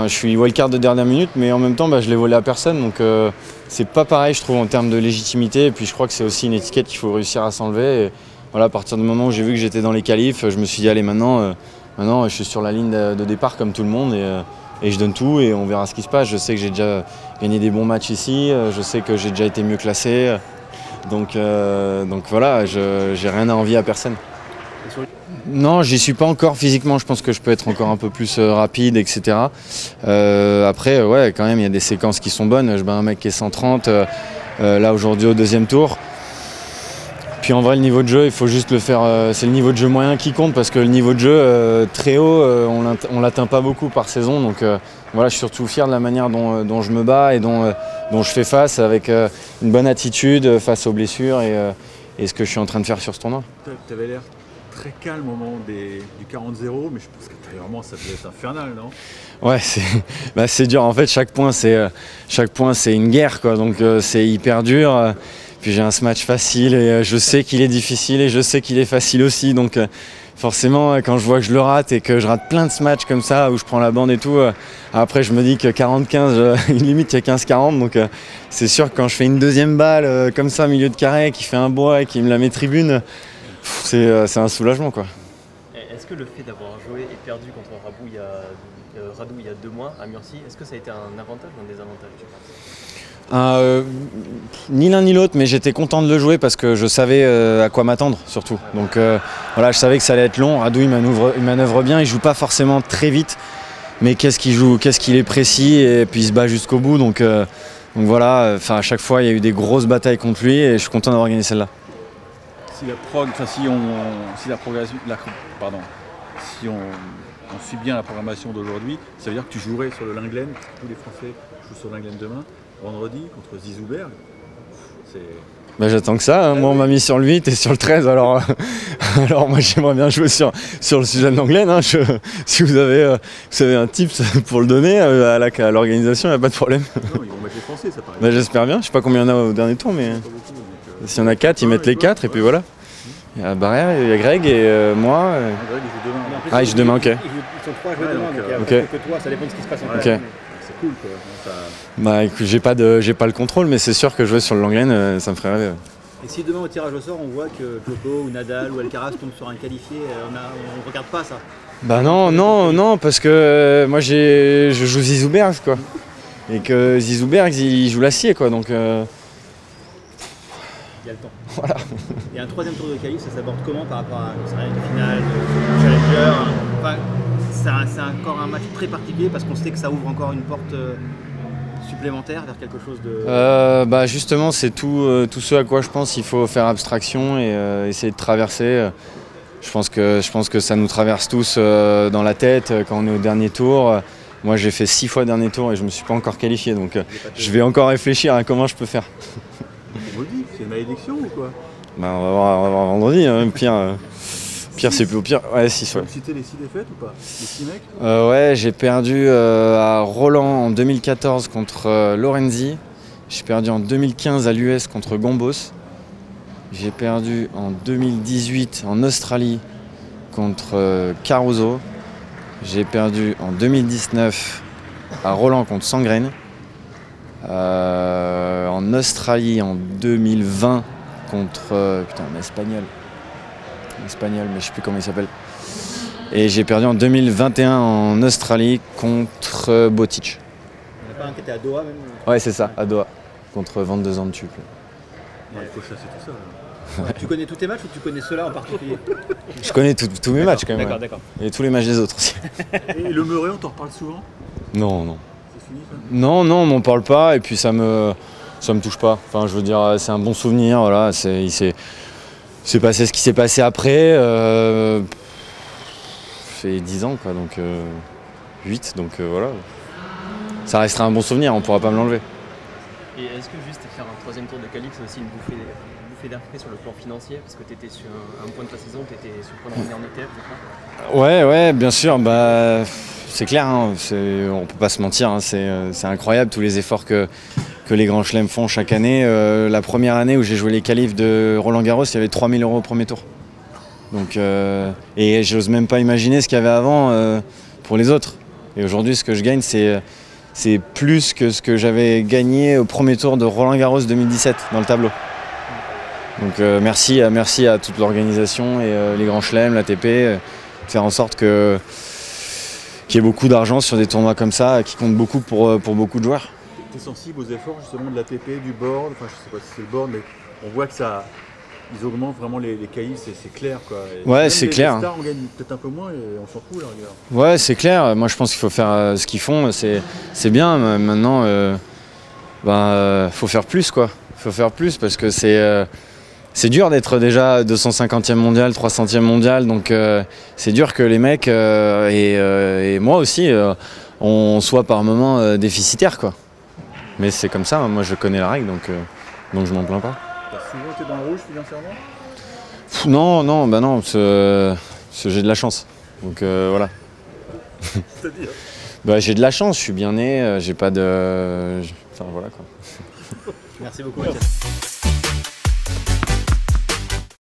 Je suis wildcard de dernière minute, mais en même temps, je l'ai volé à personne, donc c'est pas pareil, je trouve, en termes de légitimité. Et puis je crois que c'est aussi une étiquette qu'il faut réussir à s'enlever. Et voilà, à partir du moment où j'ai vu que j'étais dans les qualifs, je me suis dit, allez, maintenant, je suis sur la ligne de départ comme tout le monde et je donne tout et on verra ce qui se passe. Je sais que j'ai déjà gagné des bons matchs ici, je sais que j'ai déjà été mieux classé. Donc voilà, j'ai rien à envier à personne. Non, j'y suis pas encore physiquement, je pense que je peux être encore un peu plus rapide, etc. Après, ouais, quand même, il y a des séquences qui sont bonnes. Je bats un mec qui est 130, là aujourd'hui au deuxième tour. Puis en vrai, le niveau de jeu, il faut juste le faire, c'est le niveau de jeu moyen qui compte parce que le niveau de jeu très haut, on l'atteint pas beaucoup par saison. Donc voilà, je suis surtout fier de la manière dont je me bats et dont je fais face avec une bonne attitude face aux blessures et ce que je suis en train de faire sur ce tournoi. Tu avais l'air très calme au moment du 40-0, mais je pense qu'intérieurement ça devait être infernal, non? Ouais, c'est dur. En fait, chaque point c'est une guerre, quoi. Donc c'est hyper dur. Puis j'ai un match facile et je sais qu'il est difficile et je sais qu'il est facile aussi. Donc forcément, quand je vois que je le rate et que je rate plein de matchs comme ça où je prends la bande et tout, après je me dis que 40-15, limite il y a 15-40. Donc c'est sûr que quand je fais une deuxième balle comme ça, milieu de carré, qui fait un bois et qui me la met tribune, c'est un soulagement, quoi. Est-ce que le fait d'avoir joué et perdu contre Radou il y a 2 mois à Murcie, est-ce que ça a été un avantage ou un désavantage, tu penses? Ni l'un ni l'autre, mais j'étais content de le jouer parce que je savais à quoi m'attendre surtout. Donc voilà, je savais que ça allait être long. Radou il manœuvre bien, il joue pas forcément très vite, mais qu'est-ce qu'il est précis et puis il se bat jusqu'au bout. Donc voilà, à chaque fois il y a eu des grosses batailles contre lui et je suis content d'avoir gagné celle-là. Si on suit bien la programmation d'aujourd'hui, ça veut dire que tu jouerais sur le Lenglen, tous les Français jouent sur le Lenglen demain, vendredi contre Zizouberg. J'attends que ça, hein. Moi on m'a mis sur le 8 et sur le 13, alors moi j'aimerais bien jouer sur le Suzanne Lenglen, hein. Si vous avez un tips pour le donner à l'organisation, il n'y a pas de problème. Non, ils vont mettre les Français, ça paraît. J'espère bien, je sais pas combien il y en a au dernier tour, mais s'il y en a 4, ils mettent les 4 et puis voilà. Il y a Barrière, il y a Greg et moi. Greg il joue demain. Ah, il joue demain, ok. Ils sont 3 à jouer demain, donc il y a que toi, ça dépend de ce qui se passe en Ok. C'est cool, quoi. Écoute, j'ai pas le contrôle, mais c'est sûr que jouer sur le Lenglen, ça me ferait rêver. Et si demain au tirage au sort, on voit que Djoko ou Nadal ou Alcaraz tombent sur un qualifié, on regarde pas ça? Non, parce que moi je joue Zizouberg, quoi. Et que Zizouberg, il joue l'acier, quoi, donc... Il y a le temps. Voilà. Et un troisième tour de qualif, ça s'aborde comment par rapport à une finale de Challenger? Enfin, c'est encore un match très particulier parce qu'on sait que ça ouvre encore une porte supplémentaire vers quelque chose de... Justement, c'est tout ce à quoi je pense qu'il faut faire abstraction et essayer de traverser. Je pense que ça nous traverse tous dans la tête quand on est au dernier tour. Moi, j'ai fait 6 fois le dernier tour et je me suis pas encore qualifié, donc je vais encore réfléchir à comment je peux faire. Vendredi, c'est une malédiction ou quoi? On va voir vendredi, hein. Pire c'est plus au pire. Ouais, 6 fois. Tu peux citer les 6 défaites ou pas? Les 6 mecs? Ouais, j'ai perdu à Roland en 2014 contre Lorenzi. J'ai perdu en 2015 à l'US contre Gombos. J'ai perdu en 2018 en Australie contre Caruso. J'ai perdu en 2019 à Roland contre Sangren. En Australie en 2020 contre un espagnol, mais je sais plus comment il s'appelle. Et j'ai perdu en 2021 en Australie contre Botic. Il n'y en a pas un qui était à Doha même? Ouais, c'est ça, à Doha, contre 22 ans de tuple. Il faut chasser tout ça. Ouais. Tu connais tous tes matchs ou tu connais ceux-là en particulier? Je connais tous mes matchs quand même. D'accord. Et tous les matchs des autres aussi. Et le Murray, on t'en reparle souvent? Non. C'est fini ça? Non, on m'en parle pas et puis ça me touche pas. Enfin, je veux dire, c'est un bon souvenir. Voilà, il s'est passé ce qui s'est passé après. Ça fait 10 ans, quoi, donc 8, donc voilà. Ça restera un bon souvenir, on pourra pas me l'enlever. Et est-ce que juste faire un troisième tour de qualif, c'est aussi une bouffée d'air frais sur le plan financier? Parce que tu étais sur un point de ta saison, tu étais sur le point de revenir en ETF, je crois. Ouais, bien sûr. C'est clair, hein, on peut pas se mentir. Hein, c'est incroyable tous les efforts que les grands chelems font chaque année. La première année où j'ai joué les qualifs de Roland Garros, il y avait 3 000 € au premier tour. Donc, et j'ose même pas imaginer ce qu'il y avait avant pour les autres. Et aujourd'hui, ce que je gagne, c'est plus que ce que j'avais gagné au premier tour de Roland-Garros 2017 dans le tableau. Donc merci à toute l'organisation et les grands chelems, l'ATP, de faire en sorte qu'il y ait beaucoup d'argent sur des tournois comme ça qui comptent beaucoup pour beaucoup de joueurs. Tu es sensible aux efforts justement de l'ATP, du board, enfin je sais pas si c'est le board, mais on voit que ça, ils augmentent vraiment les caïfs, c'est clair quoi. Et ouais, c'est clair. Les stars, on gagne peut-être un peu moins et on s'en fout là, regarde. Ouais, c'est clair. Moi je pense qu'il faut faire ce qu'ils font, c'est bien. Maintenant, faut faire plus quoi. Faut faire plus parce que c'est dur d'être déjà 250e mondial, 300e mondial, donc c'est dur que les mecs et moi aussi on soit par moments déficitaires quoi. Mais c'est comme ça, moi je connais la règle donc je m'en plains pas. T'as souvent été dans le rouge financièrement ? Non, j'ai de la chance. Donc voilà. C'est-à-dire ? J'ai de la chance, je suis bien né, j'ai pas de. Enfin voilà quoi. Merci beaucoup Mathias.